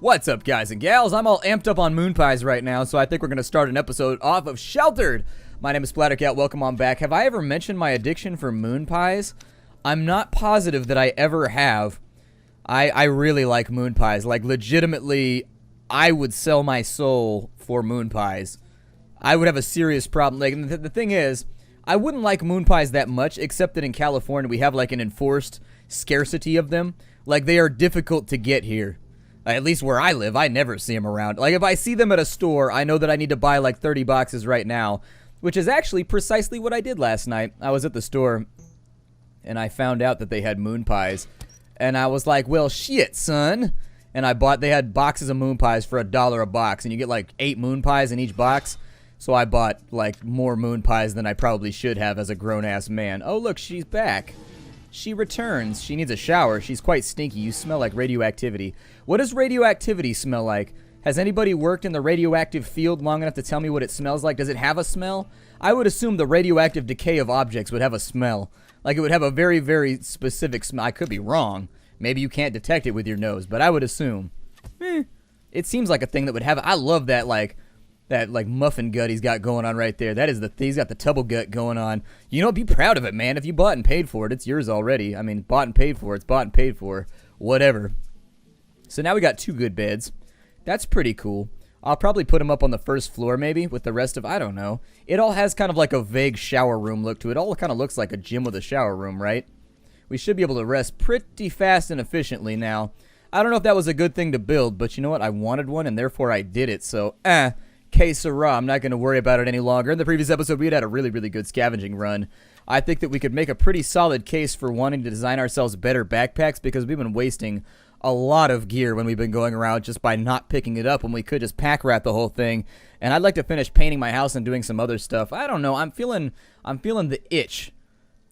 What's up, guys and gals? I'm all amped up on moon pies right now, so I think we're going to start an episode off of Sheltered. My name is Splattercat. Welcome on back. Have I ever mentioned my addiction for moon pies? I'm not positive that I ever have. I really like moon pies. Like, legitimately, I would sell my soul for moon pies. I would have a serious problem. Like, the thing is, I wouldn't like moon pies that much, except that in California we have, like, an enforced scarcity of them. Like, they are difficult to get here. At least where I live, I never see them around. Like, if I see them at a store, I know that I need to buy, like, 30 boxes right now, which is actually precisely what I did last night. I was at the store, and I found out that they had moon pies. And I was like, well, shit, son. And they had boxes of moon pies for $1 a box, and you get, like, 8 moon pies in each box. So I bought, like, more moon pies than I probably should have as a grown-ass man. Oh, look, she's back. She returns. She needs a shower. She's quite stinky. You smell like radioactivity. What does radioactivity smell like? Has anybody worked in the radioactive field long enough to tell me what it smells like? Does it have a smell? I would assume the radioactive decay of objects would have a smell. Like, it would have a very, very specific smell. I could be wrong. Maybe you can't detect it with your nose, but I would assume. It seems like a thing that would have... I love that, like muffin gut he's got going on right there. That is he's got the tubble gut going on. You know, be proud of it, man. If you bought and paid for it, it's yours already. I mean, bought and paid for, it's bought and paid for. Whatever. So now we got 2 good beds. That's pretty cool. I'll probably put them up on the first floor maybe with the rest of, I don't know. It all has kind of like a vague shower room look to it. It all kind of looks like a gym with a shower room, right? We should be able to rest pretty fast and efficiently now. I don't know if that was a good thing to build, but you know what? I wanted one and therefore I did it. So, que sera. I'm not going to worry about it any longer. In the previous episode, we had a really, really good scavenging run. I think that we could make a pretty solid case for wanting to design ourselves better backpacks because we've been wasting a lot of gear when we've been going around just by not picking it up when we could just pack rat the whole thing. And I'd like to finish painting my house and doing some other stuff. I don't know. I'm feeling the itch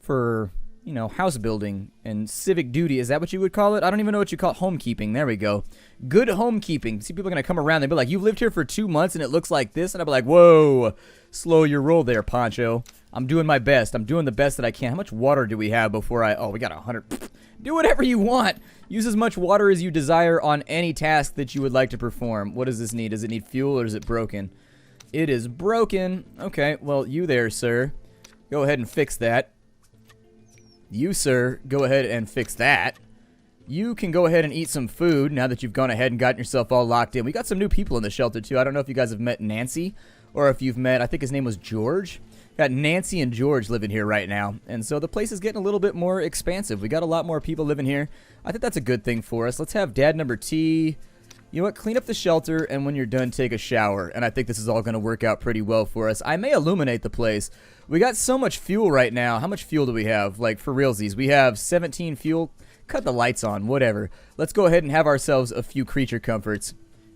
for, you know, house building and civic duty. Is that what you would call it? I don't even know what you call it. Homekeeping. There we go. Good homekeeping. See, people are going to come around. They'll be like, you've lived here for 2 months and it looks like this. And I'll be like, whoa, slow your roll there, Poncho. I'm doing my best. I'm doing the best that I can. How much water do we have before oh, we got 100. Do whatever you want. Use as much water as you desire on any task that you would like to perform. What does this need? Does it need fuel or is it broken? It is broken. Okay, well, you there, sir. Go ahead and fix that. You, sir, go ahead and fix that. You can go ahead and eat some food now that you've gone ahead and gotten yourself all locked in. We got some new people in the shelter, too. I don't know if you guys have met Nancy or if you've met, I think his name was George. Got Nancy and George living here right now. And so the place is getting a little bit more expansive. We got a lot more people living here. I think that's a good thing for us. Let's have Dad number T. You know what? Clean up the shelter, and when you're done, take a shower. And I think this is all going to work out pretty well for us. I may illuminate the place. We got so much fuel right now. How much fuel do we have? Like, for realsies. We have 17 fuel. Cut the lights on. Whatever. Let's go ahead and have ourselves a few creature comforts.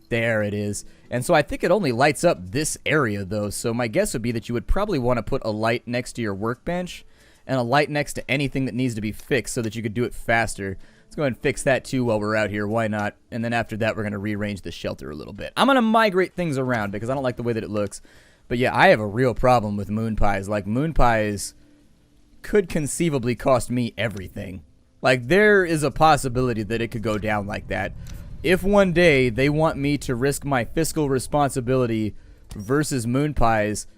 There it is. And so I think it only lights up this area, though. So my guess would be that you would probably want to put a light next to your workbench and a light next to anything that needs to be fixed so that you could do it faster. Let's go ahead and fix that, too, while we're out here. Why not? And then after that, we're going to rearrange the shelter a little bit. I'm going to migrate things around because I don't like the way that it looks. But, yeah, I have a real problem with moon pies. Like, moon pies could conceivably cost me everything. Like, there is a possibility that it could go down like that. If one day they want me to risk my fiscal responsibility versus moon pies,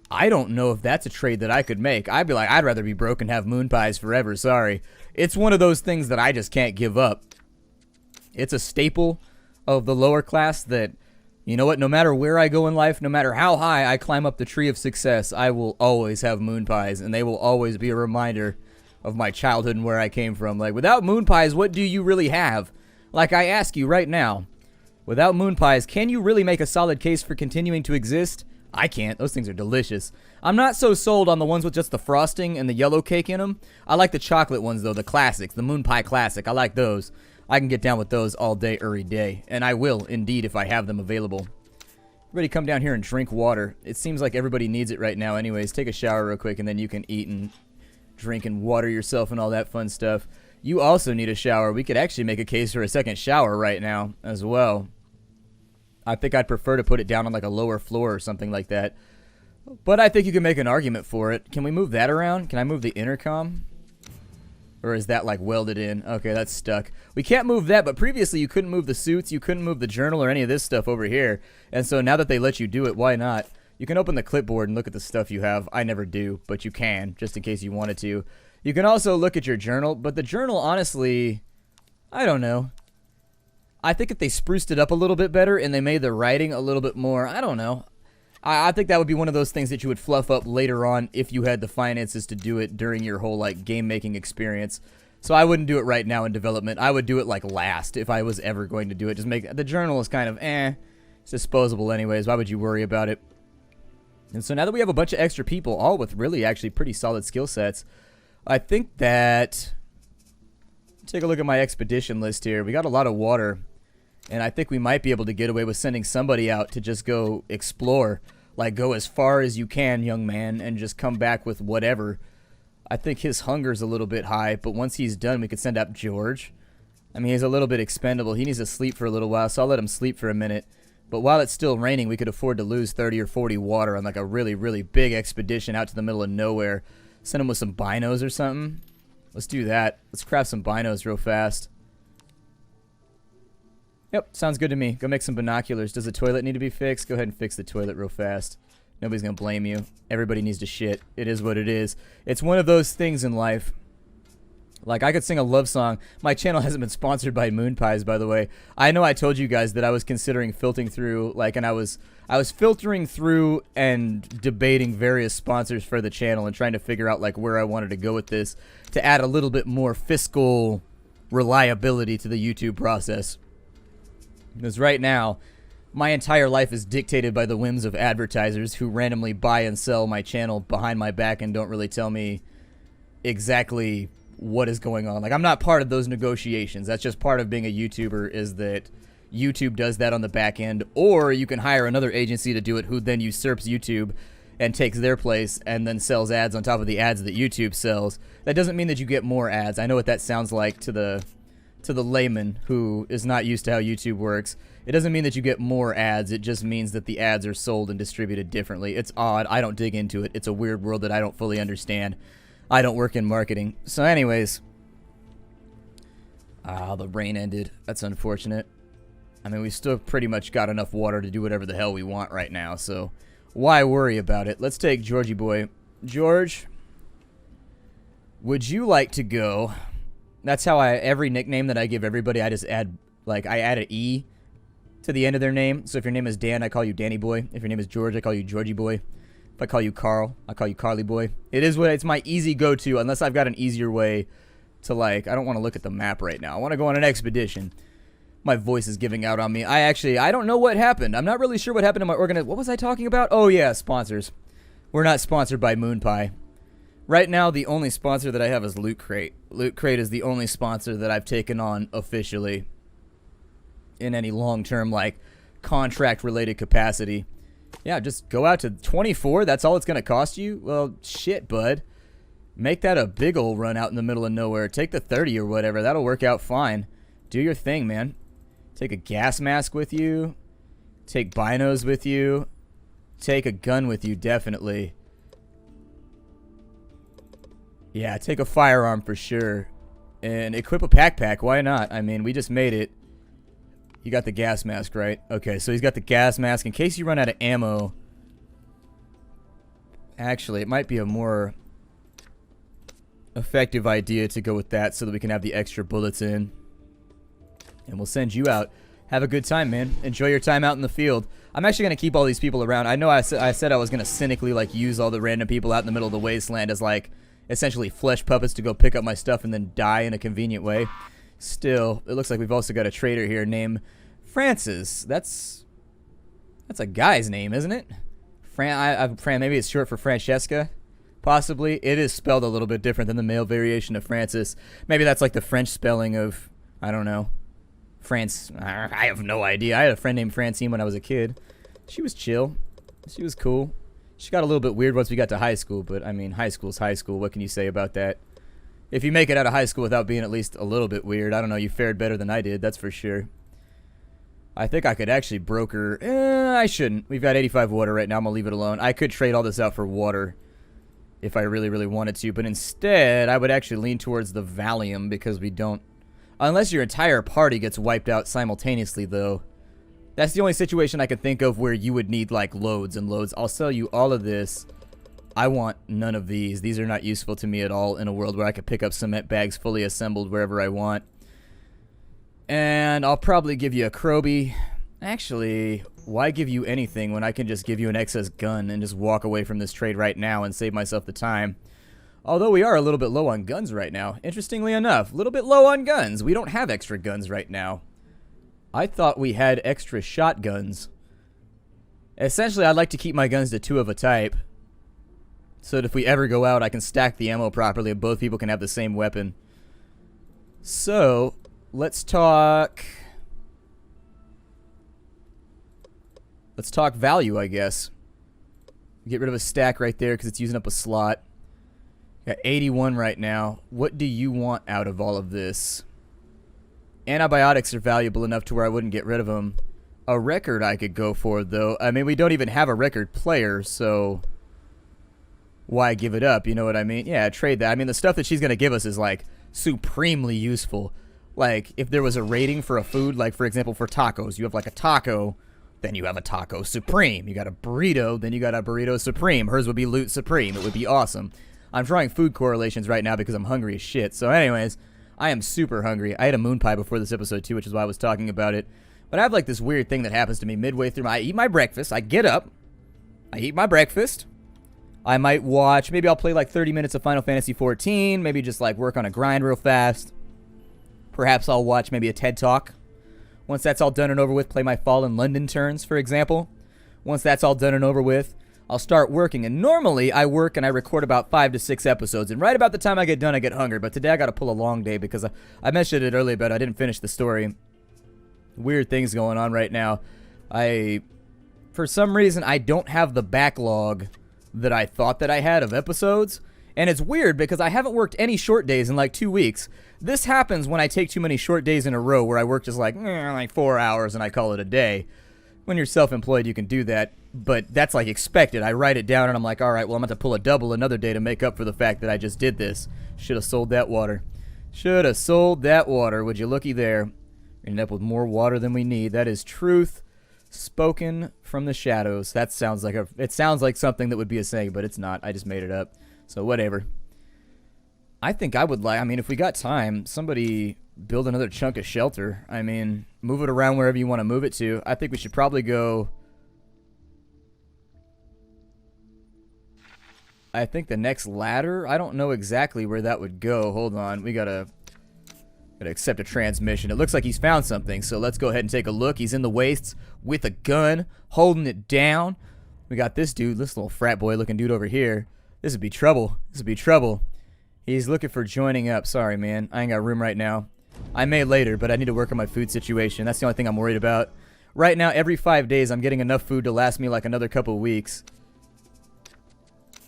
I don't know if that's a trade that I could make. I'd be like, I'd rather be broke and have moon pies forever. Sorry. It's one of those things that I just can't give up. It's a staple of the lower class that, you know what, no matter where I go in life, no matter how high I climb up the tree of success, I will always have moon pies, and they will always be a reminder of my childhood and where I came from. Like, without moon pies, what do you really have? Like, I ask you right now, without moon pies, can you really make a solid case for continuing to exist? I can't. Those things are delicious. I'm not so sold on the ones with just the frosting and the yellow cake in them. I like the chocolate ones, though, the classics, the moon pie classic. I like those. I can get down with those all day, every day. And I will, indeed, if I have them available. Everybody come down here and drink water. It seems like everybody needs it right now anyways. Take a shower real quick, and then you can eat and drink and water yourself and all that fun stuff. You also need a shower. We could actually make a case for a second shower right now as well. I think I'd prefer to put it down on like a lower floor or something like that. But I think you can make an argument for it. Can we move that around? Can I move the intercom? Or is that like welded in? Okay, that's stuck. We can't move that, but previously you couldn't move the suits, you couldn't move the journal or any of this stuff over here. And so now that they let you do it, why not? You can open the clipboard and look at the stuff you have. I never do, but you can, just in case you wanted to. You can also look at your journal, but the journal, honestly, I don't know. I think if they spruced it up a little bit better and they made the writing a little bit more, I don't know. I think that would be one of those things that you would fluff up later on if you had the finances to do it during your whole, like, game-making experience. So I wouldn't do it right now in development. I would do it, like, last if I was ever going to do it. Just make... The journal is kind of, it's disposable anyways. Why would you worry about it? And so now that we have a bunch of extra people, all with really actually pretty solid skill sets, I think that... Take a look at my expedition list here. We got a lot of water. And I think we might be able to get away with sending somebody out to just go explore. Like, go as far as you can, young man, and just come back with whatever. I think his hunger's a little bit high, but once he's done, we could send out George. I mean, he's a little bit expendable. He needs to sleep for a little while, so I'll let him sleep for a minute. But while it's still raining, we could afford to lose 30 or 40 water on, like, a really, really big expedition out to the middle of nowhere. Send him with some binos or something. Let's do that. Let's craft some binos real fast. Yep, sounds good to me. Go make some binoculars. Does the toilet need to be fixed? Go ahead and fix the toilet real fast. Nobody's going to blame you. Everybody needs to shit. It is what it is. It's one of those things in life. Like, I could sing a love song. My channel hasn't been sponsored by Moon Pies, by the way. I know I told you guys that I was considering filtering through, like, and I was filtering through and debating various sponsors for the channel and trying to figure out, like, where I wanted to go with this to add a little bit more fiscal reliability to the YouTube process. Because right now, my entire life is dictated by the whims of advertisers who randomly buy and sell my channel behind my back and don't really tell me exactly what is going on. Like, I'm not part of those negotiations. That's just part of being a YouTuber, is that YouTube does that on the back end, or you can hire another agency to do it who then usurps YouTube and takes their place and then sells ads on top of the ads that YouTube sells. That doesn't mean that you get more ads. I know what that sounds like to the layman who is not used to how YouTube works. It doesn't mean that you get more ads. It just means that the ads are sold and distributed differently. It's odd. I don't dig into it. It's a weird world that I don't fully understand. I don't work in marketing. So anyways. The rain ended. That's unfortunate. I mean, we still pretty much got enough water to do whatever the hell we want right now. So why worry about it? Let's take Georgie boy. George, would you like to go... That's how every nickname that I give everybody, I just add, like, I add an E to the end of their name. So if your name is Dan, I call you Danny Boy. If your name is George, I call you Georgie Boy. If I call you Carl, I call you Carly Boy. It's my easy go-to, unless I've got an easier way to, like, I don't want to look at the map right now. I want to go on an expedition. My voice is giving out on me. I don't know what happened. I'm not really sure what happened to my what was I talking about? Oh, yeah, sponsors. We're not sponsored by Moon Pie. Right now, the only sponsor that I have is Loot Crate. Loot Crate is the only sponsor that I've taken on officially in any long-term, like, contract-related capacity. Yeah, just go out to 24. That's all it's going to cost you? Well, shit, bud. Make that a big ol' run out in the middle of nowhere. Take the 30 or whatever. That'll work out fine. Do your thing, man. Take a gas mask with you. Take binos with you. Take a gun with you, definitely. Yeah, take a firearm for sure. And equip a backpack. Why not? I mean, we just made it. You got the gas mask, right? Okay, so he's got the gas mask. In case you run out of ammo... Actually, it might be a more effective idea to go with that so that we can have the extra bullets in. And we'll send you out. Have a good time, man. Enjoy your time out in the field. I'm actually going to keep all these people around. I know I said I was going to cynically, like, use all the random people out in the middle of the wasteland as, like... essentially flesh puppets to go pick up my stuff and then die in a convenient way. Still, it looks like we've also got a trader here named Francis. That's a guy's name, isn't it? Maybe it's short for Francesca, possibly. It is spelled a little bit different than the male variation of Francis. Maybe that's like the French spelling of, I don't know, France. I have no idea. I had a friend named Francine when I was a kid. She was chill. She was cool. She got a little bit weird once we got to high school, but, I mean, high school's high school. What can you say about that? If you make it out of high school without being at least a little bit weird, I don't know, you fared better than I did, that's for sure. I think I could actually broker... I shouldn't. We've got 85 water right now. I'm going to leave it alone. I could trade all this out for water. if I really, really wanted to. But instead, I would actually lean towards the Valium because we don't... Unless your entire party gets wiped out simultaneously, though. That's the only situation I could think of where you would need, like, loads and loads. I'll sell you all of this. I want none of these. These are not useful to me at all in a world where I could pick up cement bags fully assembled wherever I want. And I'll probably give you a Kroby. Actually, why give you anything when I can just give you an excess gun and just walk away from this trade right now and save myself the time? Although we are a little bit low on guns right now. Interestingly enough, a little bit low on guns. We don't have extra guns right now. I thought we had extra shotguns. Essentially, I'd like to keep my guns to 2 of a type, so that if we ever go out, I can stack the ammo properly and both people can have the same weapon. So, let's talk... Let's talk value, I guess. Get rid of a stack right there because it's using up a slot. Got 81 right now. What do you want out of all of this? Antibiotics are valuable enough to where I wouldn't get rid of them. A record I could go for, though. I mean, we don't even have a record player, so... Why give it up? You know what I mean? Yeah, trade that. I mean, the stuff that she's going to give us is, like, supremely useful. Like, if there was a rating for a food, like, for example, for tacos. You have, like, a taco, then you have a taco supreme. You got a burrito, then you got a burrito supreme. Hers would be loot supreme. It would be awesome. I'm drawing food correlations right now because I'm hungry as shit. So anyways, I am super hungry. I had a moon pie before this episode, too, which is why I was talking about it. But I have, like, this weird thing that happens to me midway through. I eat my breakfast. I get up. I eat my breakfast. I might watch, maybe I'll play like 30 minutes of Final Fantasy XIV, maybe just like work on a grind real fast. Perhaps I'll watch maybe a TED Talk. Once that's all done and over with, play my Fallen London turns, for example. Once that's all done and over with, I'll start working. And normally I work and I record about 5 to 6 episodes. And right about the time I get done, I get hungry. But today I got to pull a long day because I mentioned it earlier, but I didn't finish the story. Weird things going on right now. For some reason, I don't have the backlog that I thought that I had of episodes. And it's weird because I haven't worked any short days in like 2 weeks. This happens when I take too many short days in a row where I work just like 4 hours and I call it a day. When you're self-employed, you can do that, but that's like expected. I write it down and I'm like, all right, well, I'm going to pull a double another day to make up for the fact that I just did this. Should have sold that water. Should have sold that water. Would you looky there? End up with more water than we need. That is truth spoken from the shadows. That sounds like it sounds like something that would be a saying, but it's not. I just made it up. So whatever. I think I would like, I mean, if we got time, somebody build another chunk of shelter. I mean, move it around wherever you want to move it to. I think we should probably go. I think the next ladder, I don't know exactly where that would go. Hold on. We gotta accept a transmission. It looks like he's found something, so let's go ahead and take a look. He's in the wastes with a gun, holding it down. We got this dude, this little frat boy looking dude over here. This would be trouble. This would be trouble. He's looking for joining up. Sorry, man. I ain't got room right now. I may later, but I need to work on my food situation. That's the only thing I'm worried about. Right now, every 5 days, I'm getting enough food to last me like another couple of weeks.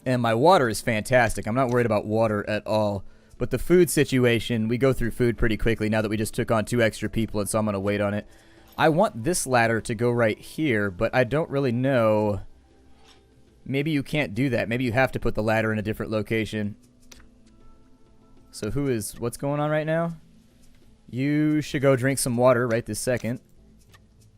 And my water is fantastic. I'm not worried about water at all. But the food situation, we go through food pretty quickly now that we just took on 2 extra people, and so I'm going to wait on it. I want this ladder to go right here, but I don't really know. Maybe you can't do that. Maybe you have to put the ladder in a different location. So what's going on right now? You should go drink some water right this second.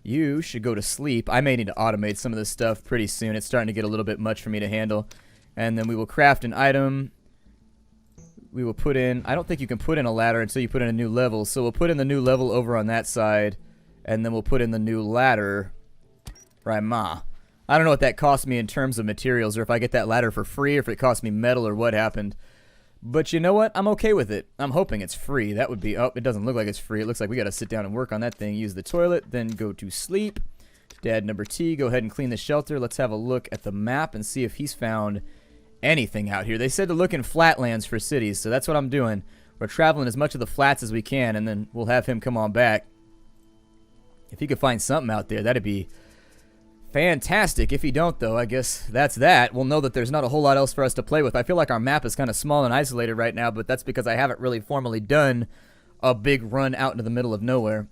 You should go to sleep. I may need to automate some of this stuff pretty soon. It's starting to get a little bit much for me to handle. And then we will craft an item. We will put in, I don't think you can put in a ladder until you put in a new level. So we'll put in the new level over on that side. And then we'll put in the new ladder. Right, ma. I don't know what that cost me in terms of materials, or if I get that ladder for free, or if it cost me metal, or what happened. But you know what? I'm okay with it. I'm hoping it's free. That would be... Oh, it doesn't look like it's free. It looks like we got to sit down and work on that thing. Use the toilet, then go to sleep. Dad number T, go ahead and clean the shelter. Let's have a look at the map and see if he's found anything out here. They said to look in flatlands for cities, so that's what I'm doing. We're traveling as much of the flats as we can, and then we'll have him come on back. If he could find something out there, that'd be fantastic. If he don't, though, I guess that's that. We'll know that there's not a whole lot else for us to play with. I feel like our map is kind of small and isolated right now, but that's because I haven't really formally done a big run out into the middle of nowhere.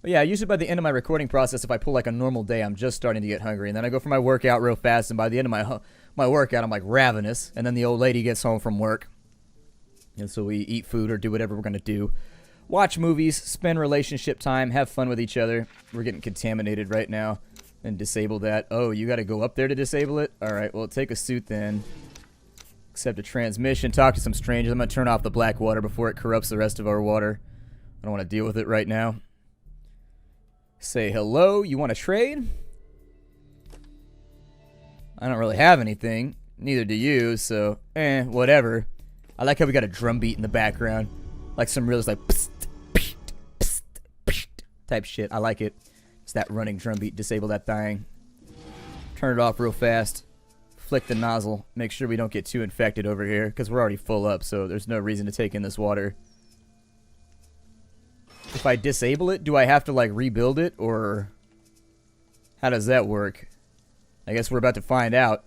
But yeah, usually by the end of my recording process, if I pull like a normal day, I'm just starting to get hungry. And then I go for my workout real fast, and by the end of my workout, I'm like ravenous, and then the old lady gets home from work, and so we eat food or do whatever we're gonna do. Watch movies, spend relationship time, have fun with each other. We're getting contaminated right now. And disable that. Oh, you gotta go up there to disable it? Alright, well, take a suit then. Accept a transmission, talk to some strangers. I'm gonna turn off the black water before it corrupts the rest of our water. I don't want to deal with it right now. Say hello, you want to trade? I don't really have anything. Neither do you, so, whatever. I like how we got a drum beat in the background. Like some real, like, psst, psst, psst, psst, type shit. I like it. It's that running drum beat. Disable that thing. Turn it off real fast. Flick the nozzle. Make sure we don't get too infected over here, because we're already full up, so there's no reason to take in this water. If I disable it, do I have to, like, rebuild it, or how does that work? I guess we're about to find out.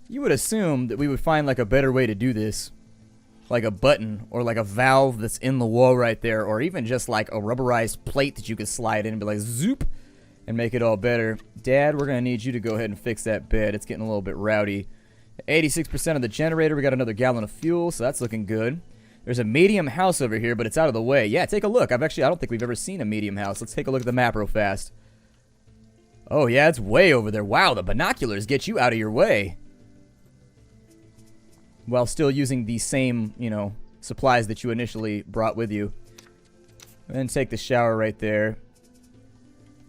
You would assume that we would find, like, a better way to do this. Like a button, or like a valve that's in the wall right there, or even just like a rubberized plate that you could slide in and be like, zoop, and make it all better. Dad, we're going to need you to go ahead and fix that bed. It's getting a little bit rowdy. 86% of the generator. We got another gallon of fuel, so that's looking good. There's a medium house over here, but it's out of the way. Yeah, take a look. I don't think we've ever seen a medium house. Let's take a look at the map real fast. Oh, yeah, it's way over there. Wow, the binoculars get you out of your way. While still using the same, you know, supplies that you initially brought with you. And then take the shower right there.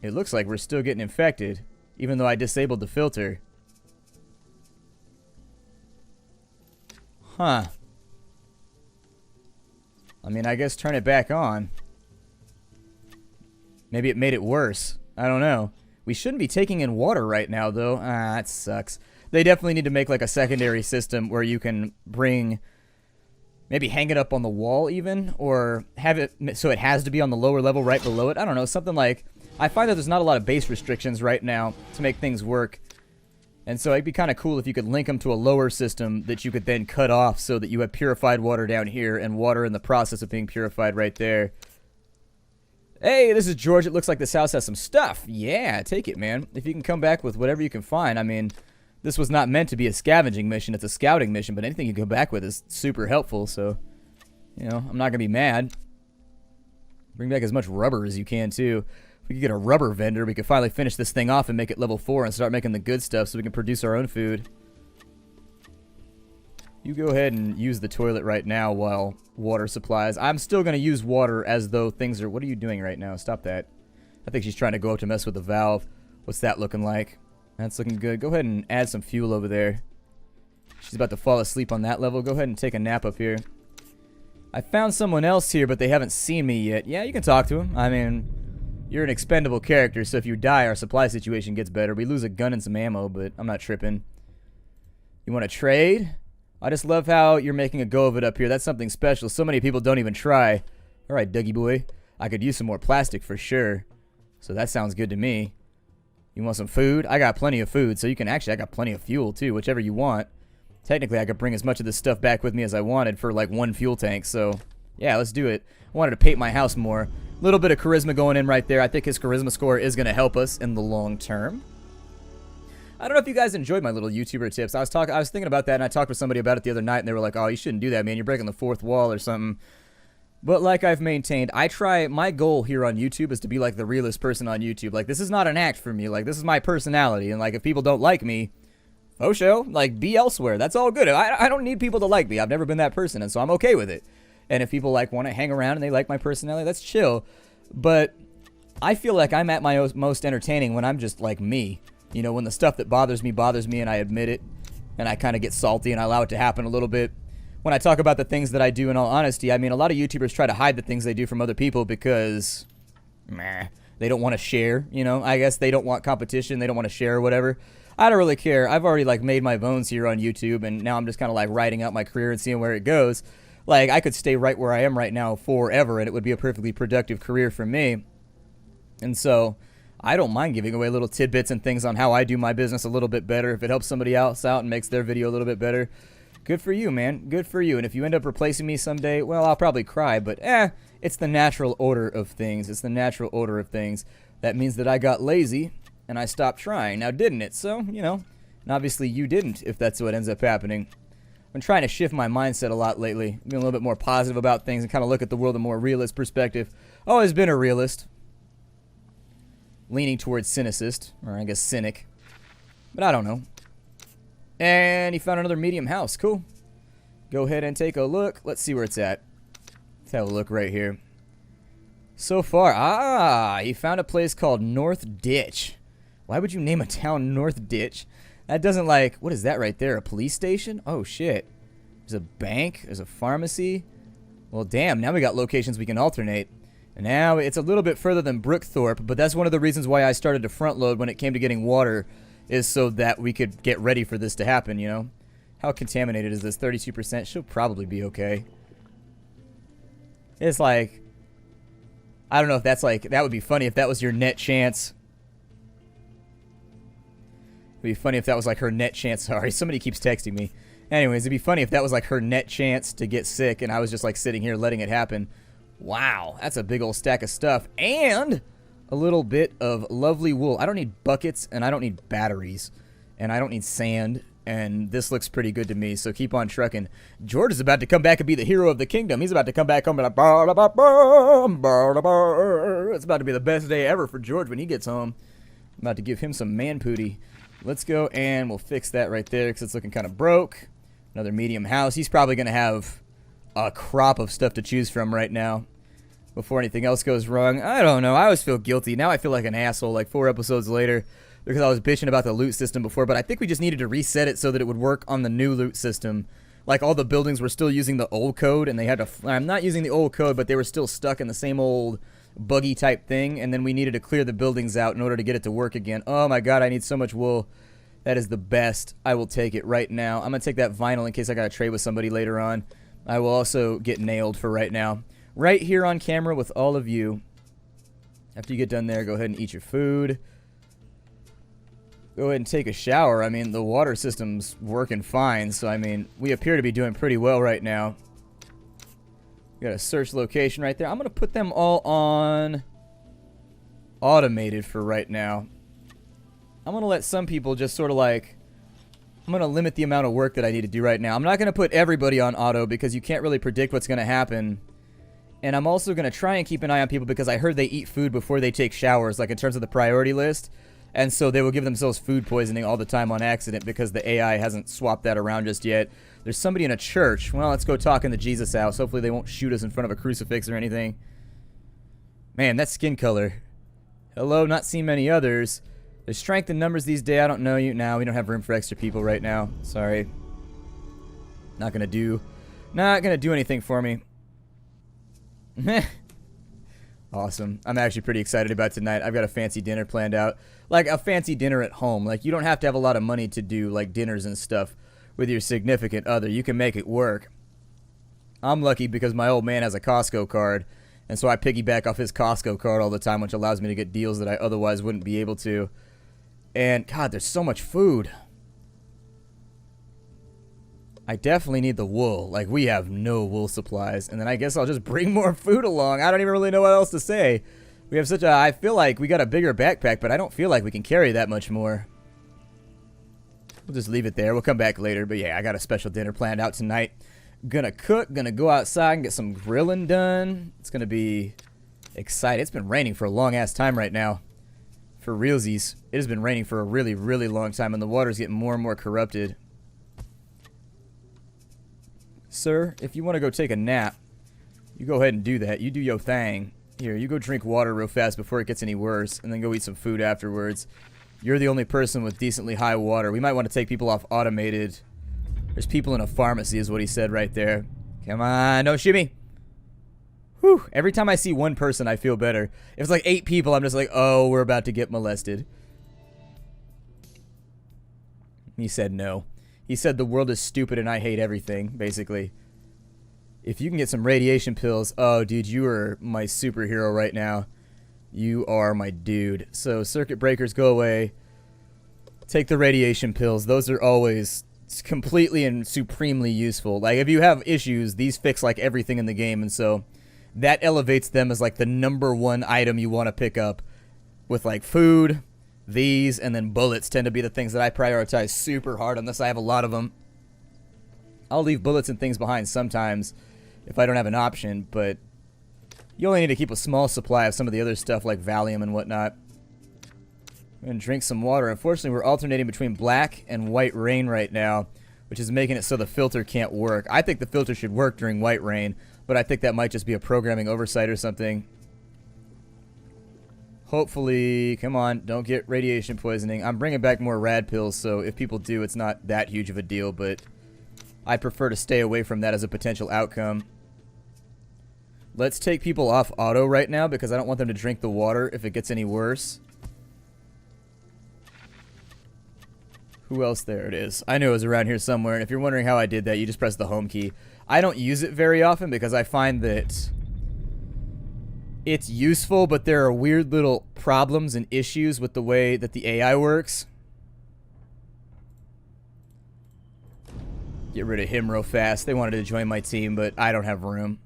It looks like we're still getting infected, even though I disabled the filter. Huh. I mean, I guess turn it back on. Maybe it made it worse. I don't know. We shouldn't be taking in water right now, though. Ah, that sucks. They definitely need to make like a secondary system where you can bring, maybe hang it up on the wall even, or have it so it has to be on the lower level right below it. I don't know, something like, I find that there's not a lot of base restrictions right now to make things work. And so it'd be kind of cool if you could link them to a lower system that you could then cut off so that you have purified water down here and water in the process of being purified right there. Hey, this is George. It looks like this house has some stuff. Yeah, take it, man. If you can come back with whatever you can find. I mean, this was not meant to be a scavenging mission. It's a scouting mission, but anything you come back with is super helpful. So, you know, I'm not going to be mad. Bring back as much rubber as you can, too. If we could get a rubber vendor, we could finally finish this thing off and make it level 4 and start making the good stuff so we can produce our own food. You go ahead and use the toilet right now while water supplies. I'm still going to use water as though things are... What are you doing right now? Stop that. I think she's trying to go up to mess with the valve. What's that looking like? That's looking good. Go ahead and add some fuel over there. She's about to fall asleep on that level. Go ahead and take a nap up here. I found someone else here, but they haven't seen me yet. Yeah, you can talk to him. I mean, you're an expendable character, so if you die, our supply situation gets better. We lose a gun and some ammo, but I'm not tripping. You want to trade? I just love how you're making a go of it up here. That's something special. So many people don't even try. All right, Dougie boy. I could use some more plastic for sure. So that sounds good to me. You want some food? I got plenty of food, so you can actually... I got plenty of fuel, too, whichever you want. Technically, I could bring as much of this stuff back with me as I wanted for, like, 1 fuel tank, so... Yeah, let's do it. I wanted to paint my house more. A little bit of charisma going in right there. I think his charisma score is going to help us in the long term. I don't know if you guys enjoyed my little YouTuber tips. I was thinking about that, and I talked with somebody about it the other night, and they were like, oh, you shouldn't do that, man. You're breaking the 4th wall or something. But like I've maintained, my goal here on YouTube is to be like the realest person on YouTube. Like, this is not an act for me. Like, this is my personality. And like, if people don't like me, oh show, like, be elsewhere. That's all good. I don't need people to like me. I've never been that person, and so I'm okay with it. And if people like want to hang around and they like my personality, that's chill. But I feel like I'm at my most entertaining when I'm just like me. You know, when the stuff that bothers me and I admit it, and I kind of get salty and I allow it to happen a little bit. When I talk about the things that I do, in all honesty, I mean, a lot of YouTubers try to hide the things they do from other people because, they don't want to share, you know? I guess they don't want competition, they don't want to share or whatever. I don't really care. I've already, like, made my bones here on YouTube, and now I'm just kind of, like, writing out my career and seeing where it goes. Like, I could stay right where I am right now forever, and it would be a perfectly productive career for me. And so, I don't mind giving away little tidbits and things on how I do my business a little bit better. If it helps somebody else out and makes their video a little bit better, good for you, man. Good for you. And if you end up replacing me someday, well, I'll probably cry, but it's the natural order of things. It's the natural order of things. That means that I got lazy, and I stopped trying. Now, didn't it? So, you know, and obviously you didn't if that's what ends up happening. I'm trying to shift my mindset a lot lately, being a little bit more positive about things and kind of look at the world in a more realist perspective. Always been a realist. Leaning towards cynicist, or I guess cynic. But I don't know. And he found another medium house. Cool. Go ahead and take a look. Let's see where it's at. Let's have a look right here. So far, he found a place called North Ditch. Why would you name a town North Ditch? That doesn't like, what is that right there? A police station? Oh, shit. There's a bank. There's a pharmacy. Well, damn, now we got locations we can alternate. And now it's a little bit further than Brookthorpe, but that's one of the reasons why I started to front load when it came to getting water, is so that we could get ready for this to happen, you know? How contaminated is this? 32%? She'll probably be okay. It's like, I don't know if that's like, that would be funny if that was your net chance. It'd be funny if that was like her net chance. Sorry, somebody keeps texting me. Anyways, it'd be funny if that was like her net chance to get sick and I was just like sitting here letting it happen. Wow, that's a big old stack of stuff. And a little bit of lovely wool. I don't need buckets and I don't need batteries. And I don't need sand. And this looks pretty good to me, so keep on trucking. George is about to come back and be the hero of the kingdom. He's about to come back home and it's about to be the best day ever for George when he gets home. I'm about to give him some man pooty. Let's go and we'll fix that right there because it's looking kind of broke. Another medium house. He's probably going to have a crop of stuff to choose from right now before anything else goes wrong. I don't know. I always feel guilty. Now I feel like an asshole like 4 episodes later because I was bitching about the loot system before, but I think we just needed to reset it so that it would work on the new loot system. Like all the buildings were still using the old code and they had to, I'm not using the old code, but they were still stuck in the same old buggy type thing, and then we needed to clear the buildings out in order to get it to work again. Oh my god, I need so much wool. That is the best. I will take it right now. I'm going to take that vinyl in case I got to trade with somebody later on. I will also get nailed for right now. Right here on camera with all of you. After you get done there, go ahead and eat your food. Go ahead and take a shower. I mean, the water system's working fine, so I mean, we appear to be doing pretty well right now. Got a search location right there. I'm going to put them all on automated for right now. I'm going to let some people just sort of like, I'm going to limit the amount of work that I need to do right now. I'm not going to put everybody on auto because you can't really predict what's going to happen. And I'm also going to try and keep an eye on people because I heard they eat food before they take showers, like in terms of the priority list. And so they will give themselves food poisoning all the time on accident because the AI hasn't swapped that around just yet. There's somebody in a church. Well, let's go talk in the Jesus house. Hopefully they won't shoot us in front of a crucifix or anything. Man, that skin color. Hello, not seen many others. There's strength in numbers these days. I don't know you now. We don't have room for extra people right now. Sorry. Not gonna do anything for me. Awesome. I'm actually pretty excited about tonight. I've got a fancy dinner planned out. Like a fancy dinner at home. Like you don't have to have a lot of money to do like dinners and stuff with your significant other. You can make it work. I'm lucky because my old man has a Costco card. And so I piggyback off his Costco card all the time, which allows me to get deals that I otherwise wouldn't be able to. And God, there's so much food. I definitely need the wool. Like, we have no wool supplies. And then I guess I'll just bring more food along. I don't even really know what else to say. We have such a... I feel like we got a bigger backpack, but I don't feel like we can carry that much more. We'll just leave it there. We'll come back later. But yeah, I got a special dinner planned out tonight. Gonna cook. Gonna go outside and get some grilling done. It's gonna be exciting. It's been raining for a long-ass time right now. For realsies. It has been raining for a really, really long time, and the water's getting more and more corrupted. Sir, if you want to go take a nap, you go ahead and do that. You do your thing. Here, you go drink water real fast before it gets any worse, and then go eat some food afterwards. You're the only person with decently high water. We might want to take people off automated. There's people in a pharmacy is what he said right there. Come on, no shimmy. Whew, every time I see one person, I feel better. If it's like 8 people, I'm just like, oh, we're about to get molested. He said no. He said the world is stupid and I hate everything, basically. If you can get some radiation pills, oh, dude, you are my superhero right now. You are my dude. So, circuit breakers go away. Take the radiation pills. Those are always completely and supremely useful. Like, if you have issues, these fix, like, everything in the game. And so, that elevates them as, like, the #1 item you want to pick up. With, like, food, These and then bullets tend to be the things that I prioritize super hard unless I have a lot of them. I'll leave bullets and things behind sometimes if I don't have an option, but you only need to keep a small supply of some of the other stuff like Valium and whatnot. And drink some water. Unfortunately, we're alternating between black and white rain right now, which is making it so the filter can't work. I think the filter should work during white rain, but I think that might just be a programming oversight or something. Hopefully, come on, don't get radiation poisoning. I'm bringing back more rad pills, so if people do, it's not that huge of a deal, but I prefer to stay away from that as a potential outcome. Let's take people off auto right now because I don't want them to drink the water if it gets any worse. Who else? There it is. I knew it was around here somewhere, and if you're wondering how I did that, you just press the home key. I don't use it very often because I find that it's useful, but there are weird little problems and issues with the way that the AI works. Get rid of him real fast. They wanted to join my team, but I don't have room.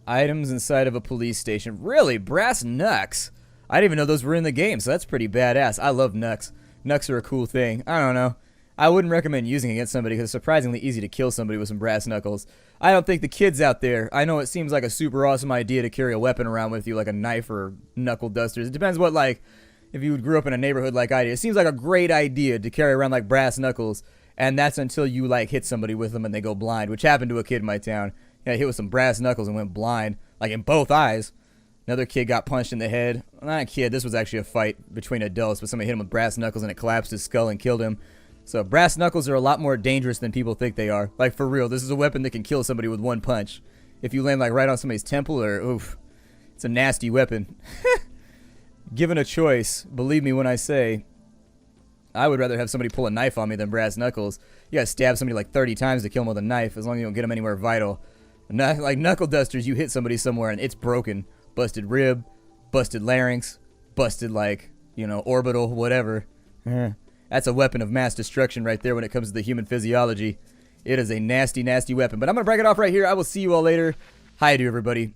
Items inside of a police station. Really? Brass knucks? I didn't even know those were in the game, so that's pretty badass. I love knucks. Knucks are a cool thing. I don't know. I wouldn't recommend using it against somebody because it's surprisingly easy to kill somebody with some brass knuckles. I don't think the kids out there, I know it seems like a super awesome idea to carry a weapon around with you like a knife or knuckle dusters. It depends what, like, if you grew up in a neighborhood like I did. It seems like a great idea to carry around like brass knuckles, and that's until you like hit somebody with them and they go blind, which happened to a kid in my town. Yeah, hit with some brass knuckles and went blind, like in both eyes. Another kid got punched in the head. Not a kid, this was actually a fight between adults, but somebody hit him with brass knuckles and it collapsed his skull and killed him. So brass knuckles are a lot more dangerous than people think they are. Like, for real, this is a weapon that can kill somebody with one punch. If you land like right on somebody's temple, or oof, it's a nasty weapon. Given a choice, believe me when I say, I would rather have somebody pull a knife on me than brass knuckles. You gotta stab somebody like 30 times to kill them with a knife, as long as you don't get them anywhere vital. Like knuckle dusters, you hit somebody somewhere and it's broken. Busted rib, busted larynx, busted, like, you know, orbital, whatever. That's a weapon of mass destruction right there when it comes to the human physiology. It is a nasty, nasty weapon. But I'm going to break it off right here. I will see you all later. Hi to everybody.